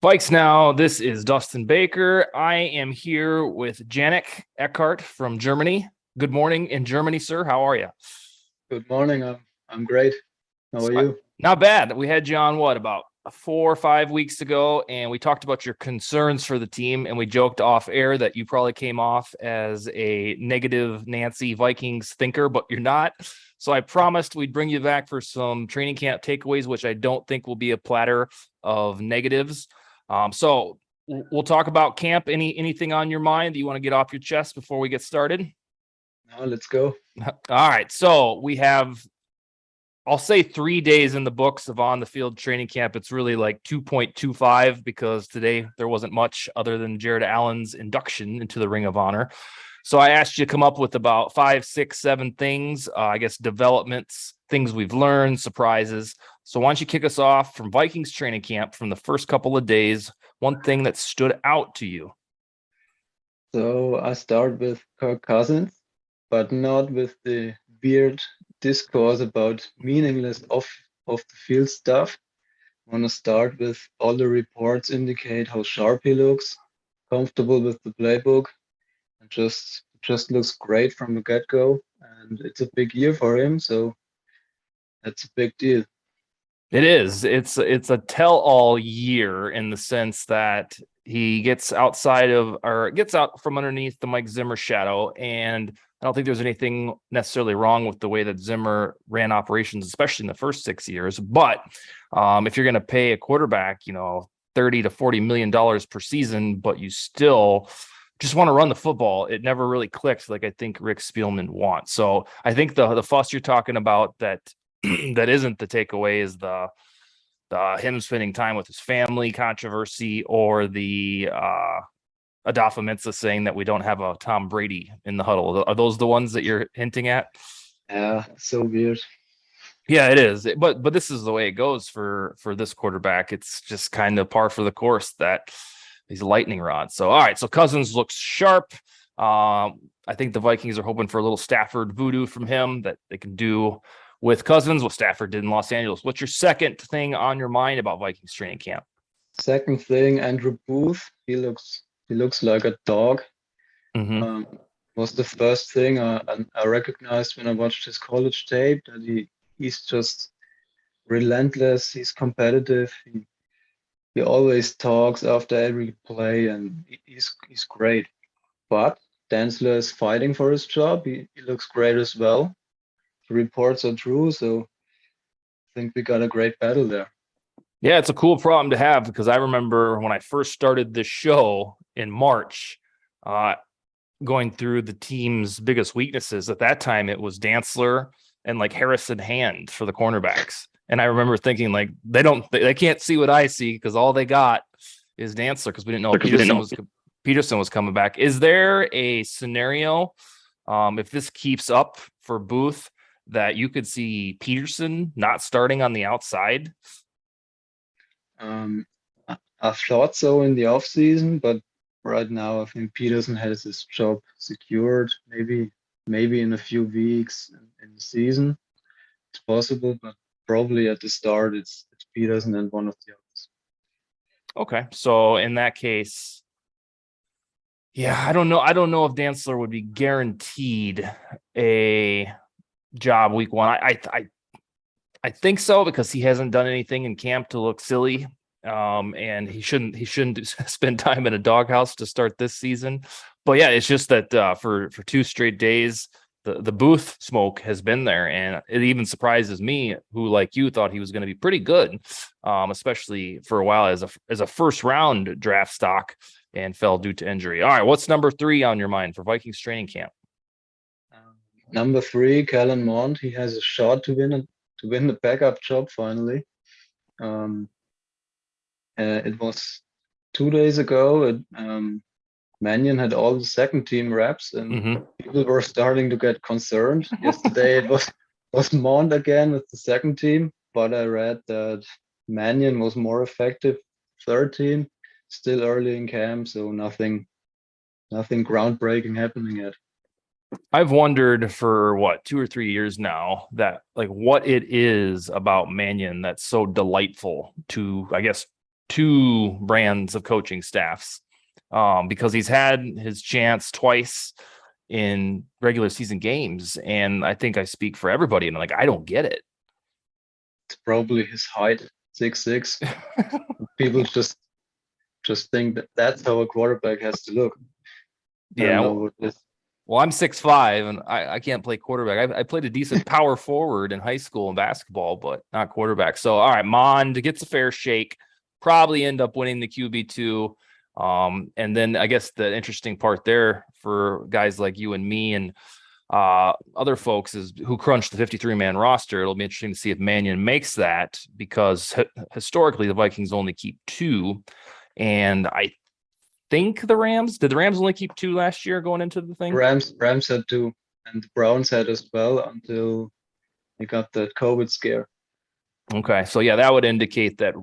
VikesNow, this is Dustin Baker. I am here with Janik Eckardt from Germany. Good morning in Germany, sir. How are you? Good morning. I'm great. How are you? Not bad. We had you on about 4 or 5 weeks ago, and we talked about your concerns for the team, and we joked off air that you probably came off as a negative Nancy Vikings thinker, but you're not. So I promised we'd bring you back for some training camp takeaways, which I don't think will be a platter of negatives. So we'll talk about camp. Anything on your mind that you want to get off your chest before we get started? Now let's go. All right. So we have, I'll say 3 days in the books of on the field training camp. It's really like 2.25 because today there wasn't much other than Jared Allen's induction into the Ring of Honor. So I asked you to come up with about 5, 6, 7 things, I guess, developments, things we've learned, surprises. So why don't you kick us off from Vikings training camp from the first couple of days, one thing that stood out to you? So I start with Kirk Cousins, but not with the weird discourse about meaningless off the field stuff. I want to start with all the reports indicate how sharp he looks, comfortable with the playbook, and just looks great from the get-go. And it's a big year for him, so that's a big deal. It is. It's a tell-all year in the sense that he gets out from underneath the Mike Zimmer shadow, and I don't think there's anything necessarily wrong with the way that Zimmer ran operations, especially in the first 6 years. But if you're going to pay a quarterback, $30 to $40 million per season, but you still just want to run the football, it never really clicked like I think Rick Spielman wants. So I think the fuss you're talking about that isn't the takeaway is the him spending time with his family controversy, or the Adafa Mensa saying that we don't have a Tom Brady in the huddle. Are those the ones that you're hinting at? Yeah, so weird. Yeah, it is. But this is the way it goes for this quarterback. It's just kind of par for the course that he's a lightning rod. So, all right. So Cousins looks sharp. I think the Vikings are hoping for a little Stafford voodoo from him that they can do with Cousins, what Stafford did in Los Angeles. What's your second thing on your mind about Vikings training camp? Second thing, Andrew Booth. He looks like a dog. Mm-hmm. Was the first thing I recognized when I watched his college tape, that he's just relentless. He's competitive. He always talks after every play, and he's great. But Densler is fighting for his job. He looks great as well. The reports are true, so I think we got a great battle there. Yeah, it's a cool problem to have, because I remember when I first started this show in March, going through the team's biggest weaknesses. At that time, it was Dantzler and like Harrison Hand for the cornerbacks. And I remember thinking, like, they can't see what I see because all they got is Dantzler, because we didn't know Peterson was coming back. Is there a scenario, if this keeps up for Booth, that you could see Peterson not starting on the outside? I thought so in the offseason, but right now I think Peterson has his job secured. Maybe in a few weeks in the season, it's possible, but probably at the start it's Peterson and one of the others. Okay, so in that case, yeah, I don't know if Dantzler would be guaranteed a job week one. I think so, because he hasn't done anything in camp to look silly. And he shouldn't spend time in a doghouse to start this season. But yeah, it's just that for 2 straight days, the Booth smoke has been there, and it even surprises me, who like you thought he was going to be pretty good, especially for a while as a first round draft stock, and fell due to injury. All right, what's number 3 on your mind for Vikings training camp? Number 3, Kellen Mond. He has a shot to win the backup job finally. It was 2 days ago. Mannion had all the second team reps, and people were starting to get concerned. Yesterday it was Mond again with the second team, but I read that Mannion was more effective third team. Still early in camp, so nothing groundbreaking happening yet. I've wondered for 2 or 3 years now that, like, what it is about Mannion that's so delightful to two brands of coaching staffs, because he's had his chance twice in regular season games. And I think I speak for everybody. And like, I don't get it. It's probably his height, 6'6". People just think that that's how a quarterback has to look. I don't Yeah. know what this. Well, I'm 6'5", and I can't play quarterback. I played a decent power forward in high school in basketball, but not quarterback. So, all right, Mond gets a fair shake, probably end up winning the QB2. And then I guess the interesting part there for guys like you and me and other folks is who crunched the 53-man roster. It'll be interesting to see if Mannion makes that, because historically the Vikings only keep two. And I think the Rams only keep two last year going into the thing? Rams had two, and the Browns had as well until they got the COVID scare. Okay, so yeah, that would indicate that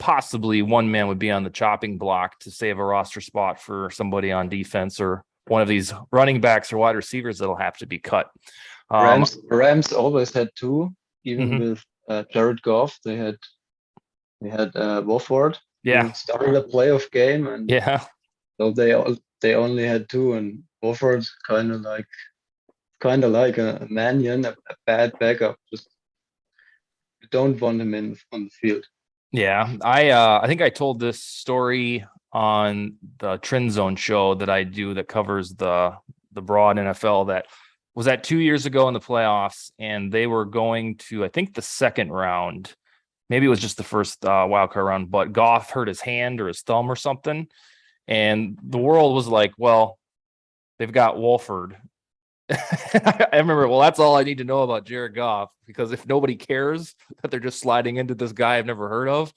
possibly one man would be on the chopping block to save a roster spot for somebody on defense, or one of these running backs or wide receivers that'll have to be cut. Rams always had two, even Mhm. with Jared Goff. They had Wofford, Yeah, who started a playoff game, and yeah, so they only had two, and Wofford kind of like a Mannion, a bad backup. Just you don't want him on the field. yeah. I think I told this story on the Trend Zone show that I do that covers the broad NFL. That was that 2 years ago in the playoffs, and they were going to, I think, the second round. Maybe it was just the first wild card round, but Goff hurt his hand or his thumb or something. And the world was like, well, they've got Wolford. I remember, well, that's all I need to know about Jared Goff, because if nobody cares that they're just sliding into this guy I've never heard of,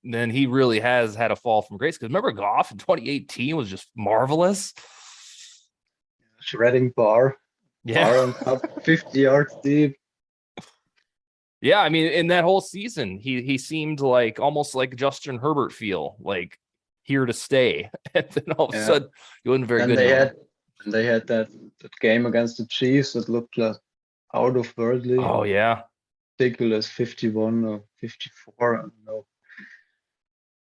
then he really has had a fall from grace. Because remember, Goff in 2018 was just marvelous. Shredding bar on top, 50 yards deep. Yeah, I mean, in that whole season, he seemed like almost like Justin Herbert feel, like here to stay. And then all of a sudden, he wasn't very good anymore. They had that game against the Chiefs that looked just out of worldly. Oh yeah, ridiculous, 51 or 54. I don't know.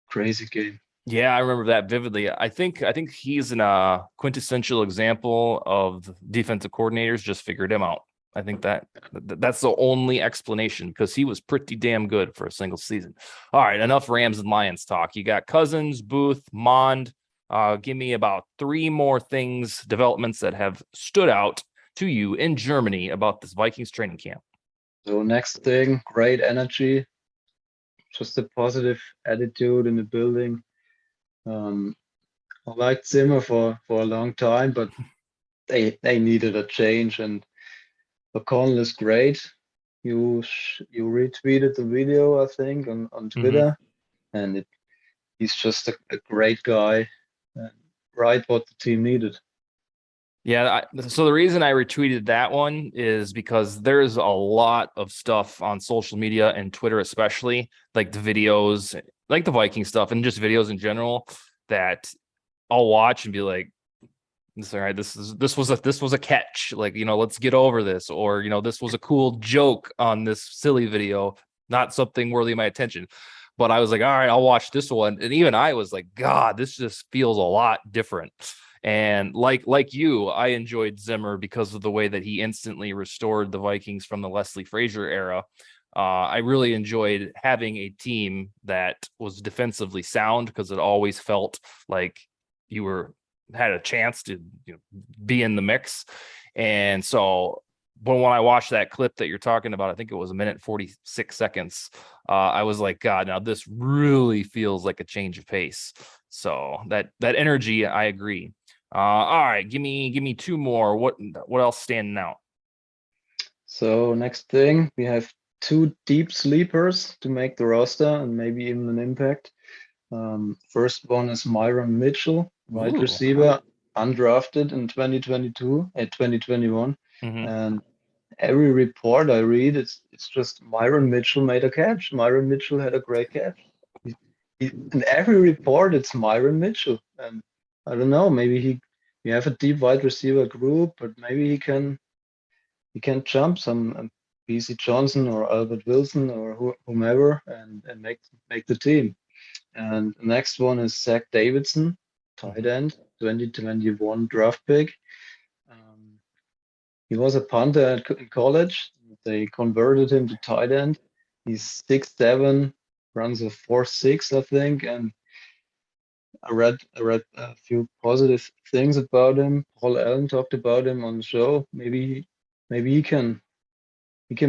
Crazy game. yeah, I remember that vividly. I think he's a quintessential example of defensive coordinators just figured him out. I think that's the only explanation, because he was pretty damn good for a single season. All right, enough Rams and Lions talk. You got Cousins, Booth, Mond. Give me about three more developments that have stood out to you in Germany about this Vikings training camp. So next thing, great energy, just a positive attitude in the building. I liked Zimmer for a long time, but they needed a change, and O'Connell is great. You retweeted the video, I think, on Twitter, and he's just a great guy, and right what the team needed. Yeah, so the reason I retweeted that one is because there's a lot of stuff on social media and Twitter, especially like the videos, like the Viking stuff, and just videos in general, that I'll watch and be like, "It's all right. This was a catch. Like, let's get over this," or this was a cool joke on this silly video, not something worthy of my attention. But I was like, all right, I'll watch this one, and even I was like, God, this just feels a lot different. And like you, I enjoyed Zimmer because of the way that he instantly restored the Vikings from the Leslie Frazier era. I really enjoyed having a team that was defensively sound, because it always felt like you had a chance to be in the mix. And so when I watched that clip that you're talking about, I think it was 1:46. I was like, God, now this really feels like a change of pace. So that energy, I agree. All right, give me two more. What else standing out? So next thing, we have two deep sleepers to make the roster and maybe even an impact. First one is Myron Mitchell, wide receiver, undrafted in 2021. And every report I read, it's just Myron Mitchell made a catch. Myron Mitchell had a great catch. In every report, it's Myron Mitchell. And I don't know, maybe we have a deep wide receiver group, but maybe he can jump some PC Johnson or Albert Wilson or whomever and make the team. And the next one is Zach Davidson, tight end, 2021 draft pick. He was a punter in college. They converted him to tight end. He's 6'7", runs a 4.6, I think, and I read a few positive things about him. Paul Allen talked about him on the show. Maybe he can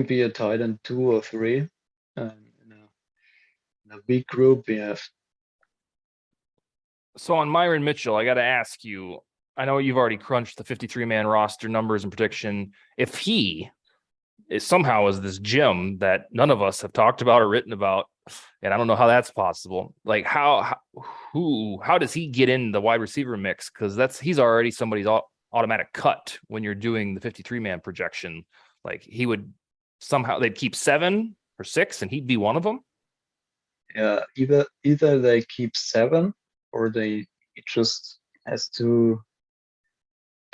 be a tight end 2 or 3. In a big group we have. So on Myron Mitchell, I got to ask you, I know you've already crunched the 53-man roster numbers and prediction. If he is somehow is this gem that none of us have talked about or written about, and I don't know how that's possible. Like how does he get in the wide receiver mix? Because he's already somebody's automatic cut when you're doing the 53-man projection. Like he would somehow they'd keep 7 or 6, and he'd be one of them. Yeah, either they keep 7 or it just has to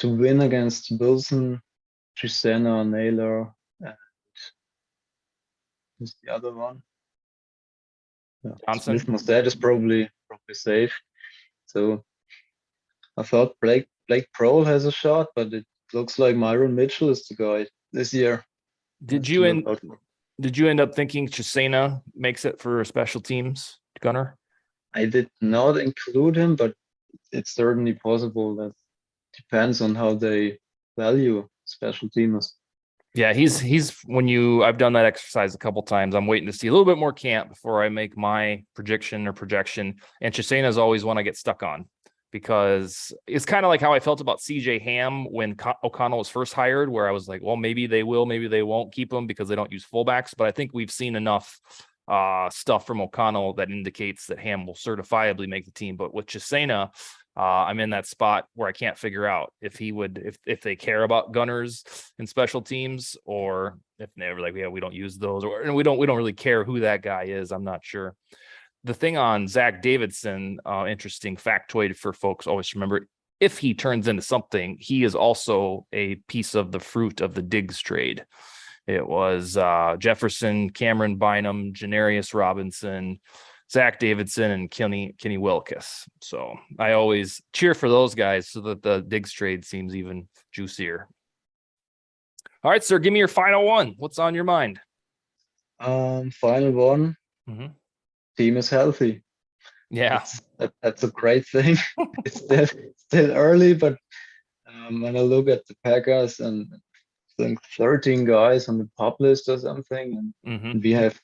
win against Wilson, Trisena, Naylor, and who's the other one? Johnson. Smith-Massad is probably safe. So I thought Blake Prohl has a shot, but it looks like Myron Mitchell is the guy this year. Did you end up thinking Chisena makes it for special teams, Gunnar? I did not include him, but it's certainly possible. That depends on how they value special teamers. Yeah, he's I've done that exercise a couple times. I'm waiting to see a little bit more camp before I make my projection. And Chisena is always one I get stuck on, because it's kind of like how I felt about CJ Ham when O'Connell was first hired, where I was like, well, maybe they will, maybe they won't keep him because they don't use fullbacks. But I think we've seen enough stuff from O'Connell that indicates that Ham will certifiably make the team. But with Chisena, I'm in that spot where I can't figure out if he would, if they care about gunners and special teams, or if they're like, yeah, we don't use those, or we don't really care who that guy is. I'm not sure. The thing on Zach Davidson, interesting factoid for folks always remember, if he turns into something, he is also a piece of the fruit of the Diggs trade. It was Jefferson, Cameron Bynum, Janarius Robinson, Zach Davidson, and Kenny Wilkes. So I always cheer for those guys so that the Diggs trade seems even juicier. All right, sir, give me your final one. What's on your mind? Final one. Mm-hmm. Team is healthy. Yeah, that's a great thing. It's still early, but when I look at the Packers and I think 13 guys on the PUP list or something, and we have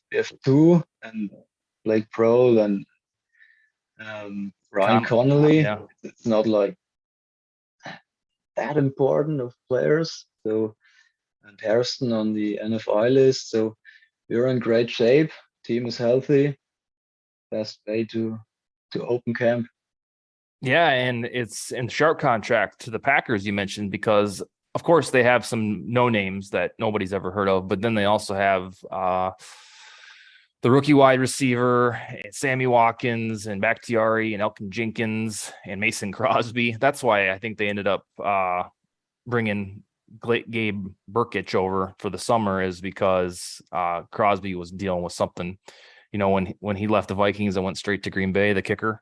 2, and Blake Prohl and Ryan Connolly. Yeah. It's not like that important of players. So, and Harrison on the NFI list. So we're in great shape. Team is healthy. Best way to open camp. Yeah, and it's in sharp contract to the Packers you mentioned, because of course they have some no names that nobody's ever heard of, but then they also have the rookie wide receiver, Sammy Watkins and Bakhtiari and Elkin Jenkins and Mason Crosby. That's why I think they ended up bringing Gabe Burkich over for the summer, is because Crosby was dealing with something. You know, when he left the Vikings and went straight to Green Bay, the kicker.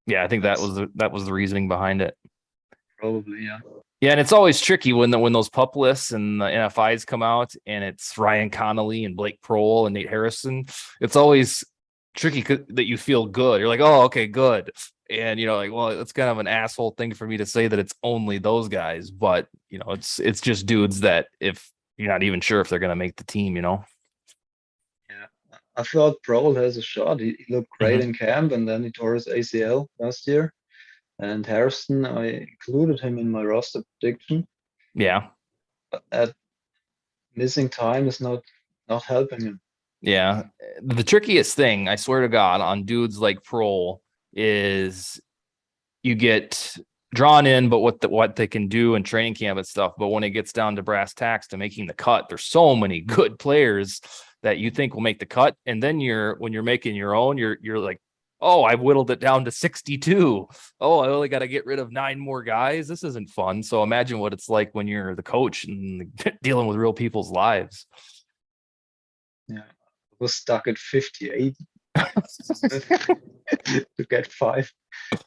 Yeah, I think that was the reasoning behind it. Probably, yeah. Yeah, and it's always tricky when those PUP lists and the NFIs come out, and it's Ryan Connolly and Blake Prohl and Nate Harrison. It's always tricky that you feel good. You're like, oh, okay, good. And like, well, it's kind of an asshole thing for me to say that it's only those guys, but it's just dudes that if you're not even sure if they're going to make the team, Yeah, I thought Prohl has a shot. He looked great in camp, and then he tore his ACL last year. And Harrison, I included him in my roster prediction. Yeah. But that missing time is not helping him. Yeah. The trickiest thing, I swear to God, on dudes like Prohl is you get drawn in, but what they can do in training camp and stuff. But when it gets down to brass tacks to making the cut, there's so many good players that you think will make the cut. And then when you're making your own, you're like Oh, I whittled it down to 62. Oh, I only got to get rid of 9 more guys. This isn't fun. So imagine what it's like when you're the coach and dealing with real people's lives. Yeah, I was stuck at 58 to get 5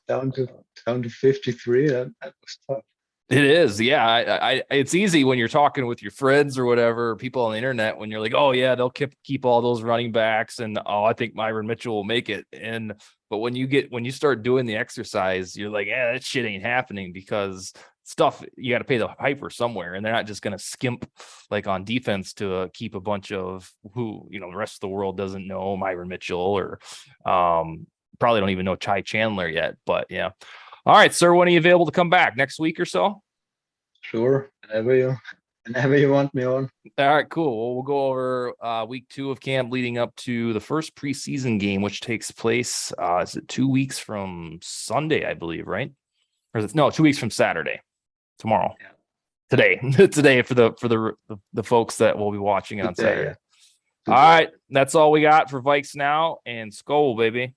down to 53. That was tough. It is, yeah. It's easy when you're talking with your friends or whatever, people on the internet, when you're like, oh yeah, they'll keep all those running backs, and oh, I think Myron Mitchell will make it. And but when you start doing the exercise, you're like, yeah, that shit ain't happening, because stuff, you got to pay the piper somewhere, and they're not just going to skimp like on defense to keep a bunch of who the rest of the world doesn't know Myron Mitchell, or probably don't even know Chai Chandler yet. But yeah. All right, sir. When are you available to come back? Next week or so? Sure, whenever you want me on. All right, cool. Well, we'll go over week 2 of camp leading up to the first preseason game, which takes place is it 2 weeks from Sunday, I believe, right? Or is it, no, 2 weeks from Saturday, tomorrow. Yeah. Today for the folks that will be watching it on Today, Saturday. yeah. All right, that's all we got for VikesNow, and Skol, baby.